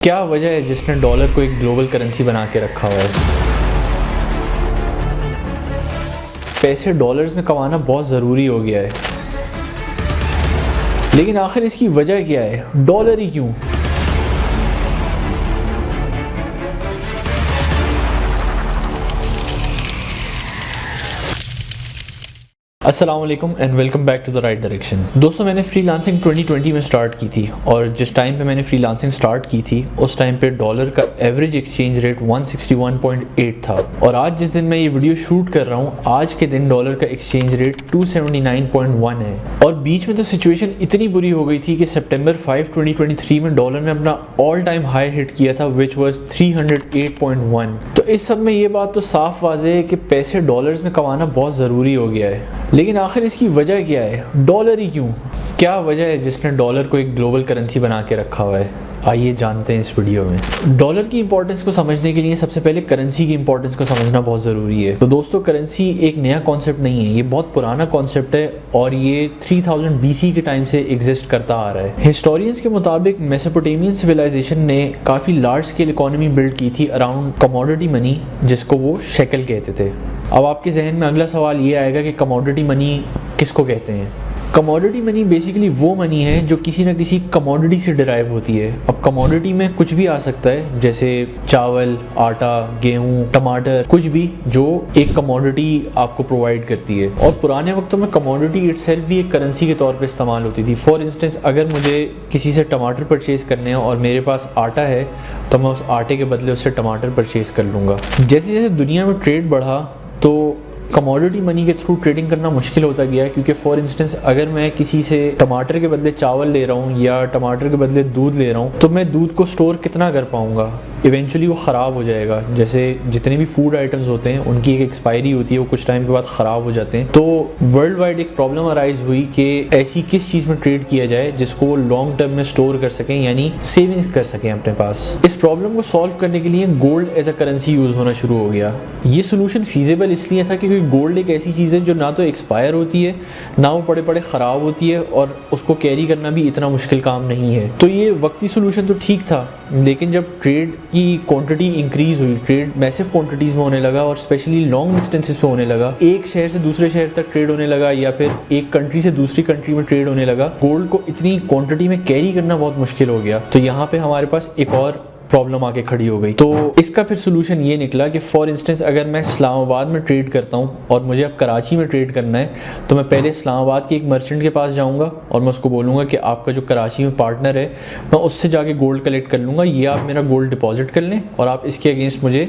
क्या वजह है जिसने डॉलर को एक ग्लोबल करेंसी बना के रखा हुआ है? पैसे डॉलर्स में कमाना बहुत ज़रूरी हो गया है, लेकिन आखिर इसकी वजह क्या है? डॉलर ही क्यों? अस्सलाम वालेकुम and welcome back to the right direction. दोस्तों, मैंने फ्रीलांसिंग 2020 में स्टार्ट की थी और जिस टाइम पे मैंने फ्रीलांसिंग स्टार्ट की थी उस टाइम पे डॉलर का एवरेज एक्सचेंज रेट 161.8 था और आज जिस दिन मैं ये वीडियो शूट कर रहा हूँ आज के दिन डॉलर का एक्सचेंज रेट 279.1 है। और बीच में तो सिचुएशन इतनी बुरी हो गई थी कि सितंबर 5, 2023 में डॉलर ने अपना ऑल टाइम हाई हिट किया था विच वॉज 308.1। तो इस सब में ये बात तो साफ वाज़ेह है कि पैसे डॉलर्स में कमाना बहुत ज़रूरी हो गया है, लेकिन आखिर इसकी वजह क्या है? डॉलर ही क्यों? क्या वजह है जिसने डॉलर को एक ग्लोबल करेंसी बना के रखा हुआ है? आइए जानते हैं इस वीडियो में। डॉलर की इंपॉर्टेंस को समझने के लिए सबसे पहले करेंसी की इंपॉर्टेंस को समझना बहुत ज़रूरी है। तो दोस्तों, करेंसी एक नया कॉन्सेप्ट नहीं है, ये बहुत पुराना कॉन्सेप्ट है और ये 3000 BC के टाइम से एग्जिस्ट करता आ रहा है। हिस्टोरियंस के मुताबिक मेसोपोटामियन सिविलाइजेशन ने काफ़ी लार्ज स्केल इकोनॉमी बिल्ड की थी अराउंड कमोडिटी मनी, जिसको वो शेकल कहते थे। अब आपके जहन में अगला सवाल ये आएगा कि कमोडिटी मनी किसको कहते हैं? कमोडिटी मनी बेसिकली वो मनी है जो किसी न किसी कमोडिटी से डिराइव होती है। अब कमोडिटी में कुछ भी आ सकता है, जैसे चावल, आटा, गेहूं, टमाटर, कुछ भी जो एक कमोडिटी आपको प्रोवाइड करती है। और पुराने वक्तों में कमोडिटी इटसेल्फ भी एक करेंसी के तौर पे इस्तेमाल होती थी। फॉर इंस्टेंस, अगर मुझे किसी से टमाटर परचेज़ करने हैं और मेरे पास आटा है तो मैं उस आटे के बदले उससे टमाटर परचेज़ कर लूँगा। जैसे जैसे दुनिया में ट्रेड बढ़ा तो कमोडिटी मनी के थ्रू ट्रेडिंग करना मुश्किल होता गया है, क्योंकि फॉर इंस्टेंस अगर मैं किसी से टमाटर के बदले चावल ले रहा हूँ या टमाटर के बदले दूध ले रहा हूँ तो मैं दूध को स्टोर कितना कर पाऊँगा? इवेंचुअली वो ख़राब हो जाएगा। जैसे जितने भी फूड आइटम्स होते हैं उनकी एक एक्सपायरी होती है, वो कुछ टाइम के बाद ख़राब हो जाते हैं। तो वर्ल्ड वाइड एक प्रॉब्लम अराइज हुई कि ऐसी किस चीज़ में ट्रेड किया जाए जिसको वो लॉन्ग टर्म में स्टोर कर सकें, यानी सेविंग्स कर सकें अपने पास। इस प्रॉब्लम को सॉल्व करने के लिए gold as a currency use होना शुरू हो गया। ये सोल्यूशन फीजिबल इसलिए था क्योंकि गोल्ड एक ऐसी चीज़ है जो ना तो एक्सपायर होती है, ना वो पड़े पड़े ख़राब होती है और उसको कैरी करना भी इतना मुश्किल काम नहीं है। तो ये वक्ती सोल्यूशन तो ठीक था, लेकिन जब ट्रेड की क्वांटिटी इंक्रीज हुई, ट्रेड मैसिव क्वांटिटीज़ में होने लगा और स्पेशली लॉन्ग डिस्टेंसेस पे होने लगा, एक शहर से दूसरे शहर तक ट्रेड होने लगा या फिर एक कंट्री से दूसरी कंट्री में ट्रेड होने लगा, गोल्ड को इतनी क्वांटिटी में कैरी करना बहुत मुश्किल हो गया। तो यहाँ पे हमारे पास एक और प्रॉब्लम आके खड़ी हो गई। तो इसका फिर सोल्यूशन ये निकला कि फॉर इंस्टेंस अगर मैं इस्लामाबाद में ट्रेड करता हूँ और मुझे अब कराची में ट्रेड करना है तो मैं पहले इस्लामाबाद के एक मर्चेंट के पास जाऊँगा और मैं उसको बोलूँगा कि आपका जो कराची में पार्टनर है मैं उससे जाके गोल्ड कलेक्ट कर लूँगा, ये आप मेरा गोल्ड डिपॉजिट कर लें और आप इसके अगेंस्ट मुझे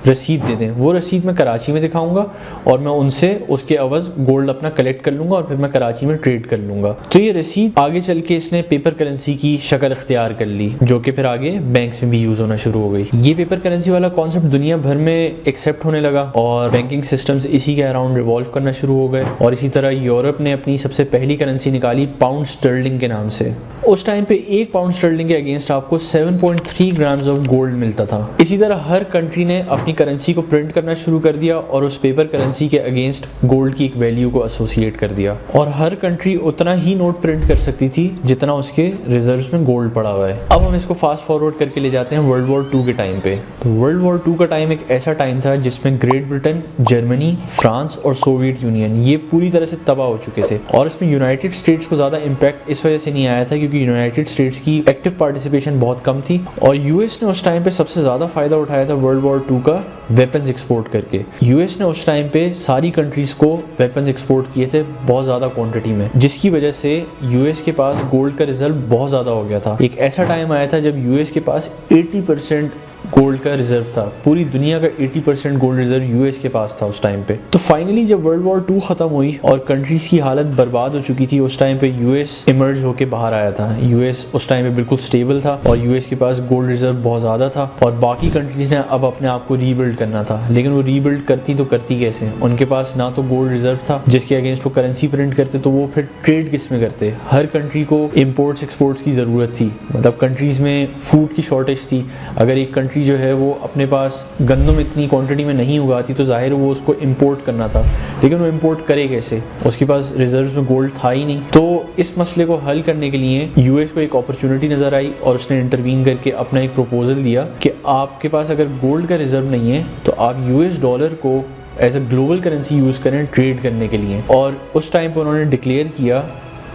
रसीद दे दें। वो रसीद मैं कराची में दिखाऊँगा और मैं उनसे उसके अवज़ गोल्ड अपना कलेक्ट कर लूँगा और फिर मैं कराची में ट्रेड कर लूँगा। तो ये रसीद आगे चल के इसने पेपर करेंसी की शक्ल इख्तियार कर ली, जो कि फिर आगे बैंक्स में भी होना शुरू हो गई। ये पेपर करेंसी वाला कॉन्सेप्ट दुनिया भर में एक्सेप्ट होने लगा और बैंकिंग सिस्टम्स इसी के अराउंड रिवॉल्व करना शुरू हो गए। और इसी तरह यूरोप ने अपनी सबसे पहली करेंसी निकाली पाउंड स्टर्लिंग के नाम से। उस टाइम पे एक पाउंड स्टर्लिंग के अगेंस्ट आपको 7.3 ग्राम्स ऑफ गोल्ड मिलता था। इसी तरह हर कंट्री ने अपनी करेंसी को प्रिंट करना शुरू कर दिया और उस पेपर करेंसी के अगेंस्ट गोल्ड की एक वैल्यू को एसोसिएट कर दिया और हर कंट्री उतना ही नोट प्रिंट कर सकती थी जितना उसके रिजर्व्स में गोल्ड पड़ा हुआ है। अब हम इसको फास्ट फॉरवर्ड करके ले जाते हैं वर्ल्ड वॉर 2 के टाइम पे। तो वर्ल्ड वॉर 2 का टाइम एक ऐसा टाइम था जिसमें ग्रेट ब्रिटेन, जर्मनी, फ्रांस और सोवियत यूनियन ये पूरी तरह से तबाह हो चुके थे और इसमें यूनाइटेड स्टेट्स को ज़्यादा इम्पैक्ट इस वजह से नहीं आया था क्योंकि यूनाइटेड स्टेट्स की एक्टिव पार्टिसिपेशन बहुत कम थी और यूएस ने उस टाइम पे सबसे ज़्यादा फ़ायदा उठाया था वर्ल्ड वॉर 2 का वेपन्स एक्सपोर्ट करके। यूएस ने उस टाइम पे सारी कंट्रीज़ को वेपन्स एक्सपोर्ट किए थे बहुत ज़्यादा क्वांटिटी में, जिसकी वजह से यूएस के पास गोल्ड का रिजर्व बहुत ज़्यादा हो गया था। एक ऐसा टाइम आया था जब यूएस के पास 80% गोल्ड का रिजर्व था। पूरी दुनिया का 80% गोल्ड रिजर्व यूएस के पास था उस टाइम पे। तो फाइनली जब वर्ल्ड वॉर 2 खत्म हुई और कंट्रीज की हालत बर्बाद हो चुकी थी, उस टाइम पे यूएस इमर्ज होके बाहर आया था। यूएस उस टाइम पे बिल्कुल स्टेबल था और यूएस के पास गोल्ड रिजर्व बहुत ज़्यादा था और बाकी कंट्रीज ने अब अपने आप को रीबिल्ड करना था। लेकिन वो रीबिल्ड करती तो करती कैसे? उनके पास ना तो गोल्ड रिजर्व था जिसके अगेंस्ट वो करेंसी प्रिंट करते, तो वो फिर ट्रेड किस में करते? हर कंट्री को इम्पोर्ट्स एक्सपोर्ट्स की ज़रूरत थी, मतलब कंट्रीज़ में फूड की शॉर्टेज थी। अगर एक कंट्री जो है वो अपने पास गंदम इतनी क्वांटिटी में नहीं उगाती तो जाहिर है वो उसको इंपोर्ट करना था, लेकिन वो इंपोर्ट करे कैसे? उसके पास रिजर्व्स में गोल्ड था ही नहीं। तो इस मसले को हल करने के लिए यूएस को एक अपॉर्चुनिटी नज़र आई और उसने इंटरवीन करके अपना एक प्रपोजल दिया कि आपके पास अगर गोल्ड का रिजर्व नहीं है तो आप यूएस डॉलर को as a global currency use करें ट्रेड करने के लिए। और उस टाइम पर उन्होंने डिक्लेयर किया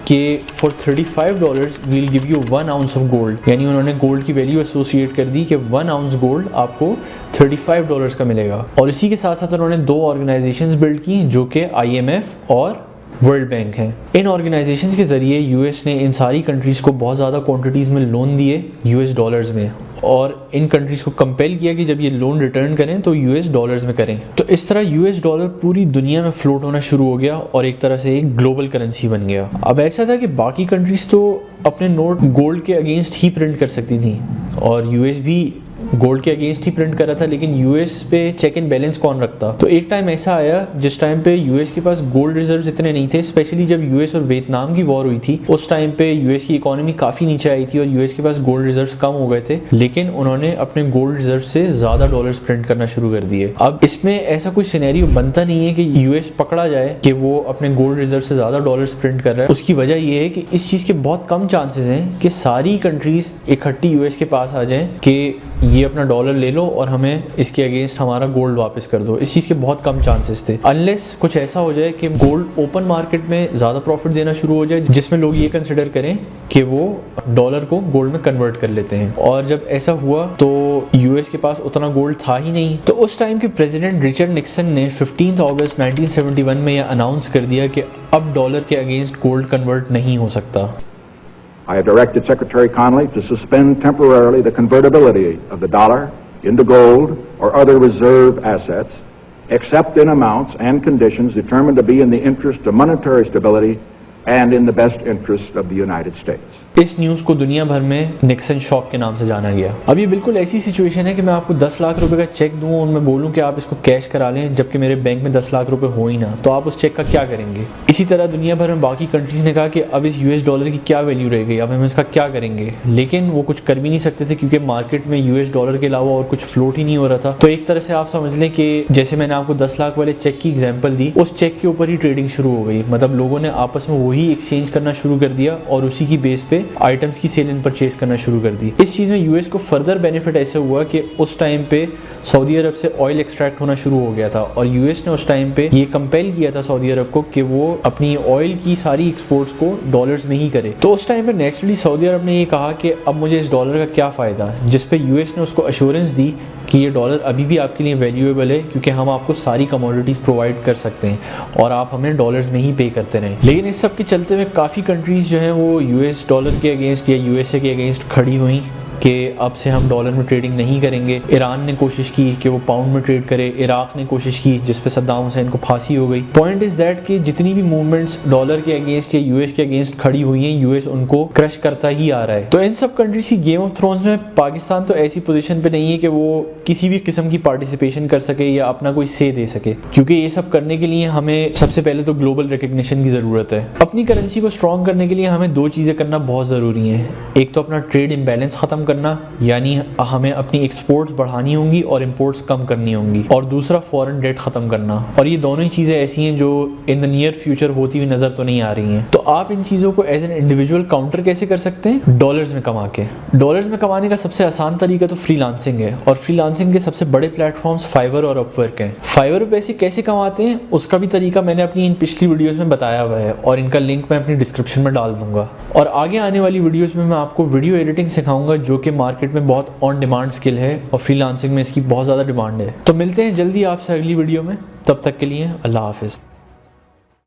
कि for $35 we'll give you 1 ounce of gold, यानी उन्होंने गोल्ड की वैल्यू एसोसिएट कर दी कि 1 ounce गोल्ड आपको $35 का मिलेगा। और इसी के साथ साथ उन्होंने 2 ऑर्गेनाइजेशंस बिल्ड की जो कि IMF और वर्ल्ड बैंक हैं। इन ऑर्गेनाइजेशंस के ज़रिए यूएस ने इन सारी कंट्रीज़ को बहुत ज़्यादा क्वांटिटीज़ में लोन दिए यूएस डॉलर्स में, और इन कंट्रीज़ को कंपेल किया कि जब ये लोन रिटर्न करें तो यूएस डॉलर्स में करें। तो इस तरह यूएस डॉलर पूरी दुनिया में फ्लोट होना शुरू हो गया और एक तरह से एक ग्लोबल करेंसी बन गया। अब ऐसा था कि बाकी कंट्रीज़ तो अपने नोट गोल्ड के अगेंस्ट ही प्रिंट कर सकती थी और यूएस भी गोल्ड के अगेंस्ट ही प्रिंट कर रहा था, लेकिन यूएस पे चेक एंड बैलेंस कौन रखता। तो एक टाइम ऐसा आया जिस टाइम पे यूएस के पास गोल्ड रिजर्व्स इतने नहीं थे, स्पेशली जब यूएस और वियतनाम की वॉर हुई थी। उस टाइम पे यूएस की इकोनॉमी काफ़ी नीचे आई थी और यूएस के पास गोल्ड रिजर्व्स कम हो गए थे, लेकिन उन्होंने अपने गोल्ड रिजर्व से ज़्यादा डॉलर्स प्रिंट करना शुरू कर दिए। अब इसमें ऐसा कोई सिनेरियो बनता नहीं है कि यूएस पकड़ा जाए कि वो अपने गोल्ड रिजर्व से ज़्यादा डॉलर्स प्रिंट कर रहा है। उसकी वजह यह है कि इस चीज़ के बहुत कम चांसेस हैं कि सारी कंट्रीज़ इकट्ठी यूएस के पास आ जाएं कि ये अपना डॉलर ले लो और हमें इसके अगेंस्ट हमारा गोल्ड वापस कर दो। इस चीज़ के बहुत कम चांसेस थे, अनलेस कुछ ऐसा हो जाए कि गोल्ड ओपन मार्केट में ज़्यादा प्रॉफिट देना शुरू हो जाए, जिसमें लोग ये कंसिडर करें कि वो डॉलर को गोल्ड में कन्वर्ट कर लेते हैं। और जब ऐसा हुआ तो यूएस के पास उतना गोल्ड था ही नहीं। तो उस टाइम के प्रेसिडेंट रिचर्ड निक्सन ने 15 अगस्त 1971 में यह अनाउंस कर दिया कि अब डॉलर के अगेंस्ट गोल्ड कन्वर्ट नहीं हो सकता। I have directed Secretary Connally to suspend temporarily the convertibility of the dollar into gold or other reserve assets, except in amounts and conditions determined to be in the interest of monetary stability and in the best interest of the United States. इस news को दुनिया भर में Nixon shock के नाम से जाना गया। अब ये बिल्कुल ऐसी सिचुएशन है कि मैं आपको 10 लाख रुपए का चेक दूं और मैं बोलूं कि आप इसको कैश करा लें, जबकि मेरे बैंक में 10 लाख रुपए हो ही ना, तो आप उस चेक का क्या करेंगे। इसी तरह दुनिया भर में बाकी कंट्रीज़ ने कहा कि अब इस यूएस डॉलर की क्या वैल्यू रह गई, अब हम इसका क्या करेंगे, लेकिन वो कुछ कर भी नहीं सकते थे क्योंकि मार्केट में यूएस डॉलर के अलावा और कुछ फ्लोट ही नहीं हो रहा था। तो एक तरह से आप समझ लें कि जैसे मैंने आपको 10 लाख वाले चेक की एग्जाम्पल दी, उस चेक के ऊपर ही ट्रेडिंग शुरू हो गई। मतलब लोगों ने आपस में वही एक्सचेंज करना शुरू कर दिया और उसी की बेस पे आइटम्स की सेल एंड परचेज करना शुरू कर दी। इस चीज़ में यूएस को फर्दर बेनिफिट ऐसे हुआ कि उस टाइम पे सऊदी अरब से ऑयल एक्सट्रैक्ट होना शुरू हो गया था और यूएस ने उस टाइम पे ये कंपेल किया था सऊदी अरब को कि वो अपनी ऑयल की सारी एक्सपोर्ट्स को डॉलर्स में ही करे। तो उस टाइम पे नेचुरली सऊदी अरब ने ये कहा कि अब मुझे इस डॉलर का क्या फ़ायदा, जिस पे यूएस ने उसको अश्योरेंस दी कि ये डॉलर अभी भी आपके लिए वैल्यूएबल है क्योंकि हम आपको सारी कमोडिटीज़ प्रोवाइड कर सकते हैं और आप हमें डॉलर्स में ही पे करते रहें। लेकिन इस सब के चलते हुए काफ़ी कंट्रीज़ जो हैं वो यूएस डॉलर के अगेंस्ट या यूएसए के अगेंस्ट खड़ी हुई कि अब से हम डॉलर में ट्रेडिंग नहीं करेंगे। ईरान ने कोशिश की कि वो पाउंड में ट्रेड करे, इराक ने कोशिश की जिस पे सद्दाम हुसैन को फांसी हो गई। पॉइंट इज़ दैट कि जितनी भी मूवमेंट्स डॉलर के अगेंस्ट या यूएस के अगेंस्ट खड़ी हुई हैं, यूएस उनको क्रश करता ही आ रहा है। तो इन सब कंट्रीज की गेम ऑफ थ्रोन्स में पाकिस्तान तो ऐसी पोजीशन पे नहीं है कि वो किसी भी किस्म की पार्टिसिपेशन कर सके या अपना कोई से दे सके, क्योंकि ये सब करने के लिए हमें सबसे पहले तो ग्लोबल रिकग्निशन की ज़रूरत है। अपनी करेंसी को स्ट्रॉन्ग करने के लिए हमें 2 चीज़ें करना बहुत ज़रूरी हैं। एक तो अपना ट्रेड इम्बैलेंस ख़त्म करना, यानी हमें अपनी एक्सपोर्ट्स बढ़ानी होंगी और इंपोर्ट्स कम करनी होंगी, और दूसरा फॉरेन डेट ख़त्म करना। और ये दोनों ही चीज़ें ऐसी हैं जो इन द नियर फ्यूचर होती हुई नज़र तो नहीं आ रही हैं। तो आप इन चीज़ों को एज एन इंडिविजुअल काउंटर कैसे कर सकते हैं? डॉलर्स में कमा के। डॉलर्स में कमाने का सबसे आसान तरीका तो फ्रीलांसिंग है, और फ्रीलांसिंग के सबसे बड़े प्लेटफॉर्म्स फाइवर और अपवर्क हैं। फाइवर पे पैसे कैसे कमाते हैं उसका भी तरीका मैंने अपनी इन पिछली वीडियोस में बताया हुआ है और इनका लिंक मैं अपनी डिस्क्रिप्शन में डाल दूंगा। और आगे आने वाली वीडियोस में मैं आपको वीडियो एडिटिंग सिखाऊंगा जो कि मार्केट में बहुत ऑन डिमांड स्किल है और फ्रीलांसिंग में इसकी बहुत ज़्यादा डिमांड है। तो मिलते हैं जल्दी आपसे अगली वीडियो में, तब तक के लिए अल्लाह हाफिज़।